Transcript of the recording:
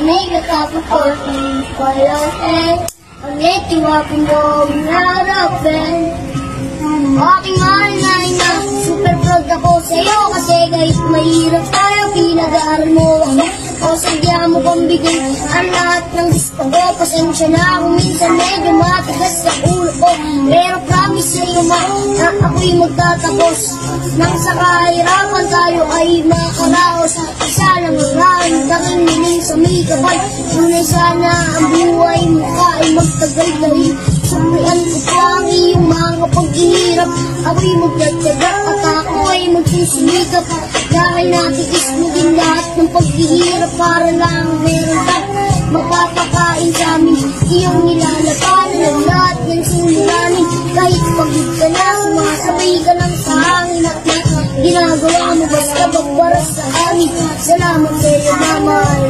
may katapos ko walang ang itiwapin mo ang harapin. Aking mahal na ina, super proud ako sa'yo kasi kahit mahirap tayo, pinag-aaral mo ako. O sadya mo pang bigyan ang lahat ng gusto ko. Pasensya na kung minsan medyo matigas sa ulo ko, pero promise sa'yo ma, na ako'y magtatapos. Nang sa kahirapan tayo ay makaraos. Isa lang ang raang niling sa may kapal. Ngunit sana ang buhay mo ka ay magtagal dahil sumrian ko pa ang iyong mga paghihirap. Ako'y magdadyaga at ako ay magsisimikap. Dahil natigis mo din lahat ng paghihirap para lang meron ka magpapakain sa amin. Iyong nilalapanan ang lahat ng suliranin. Kahit pagod ka na, sumasabay ka lang sa hangin at ginagawa mo basta para sa amin. Salamat sa'yo, Mama.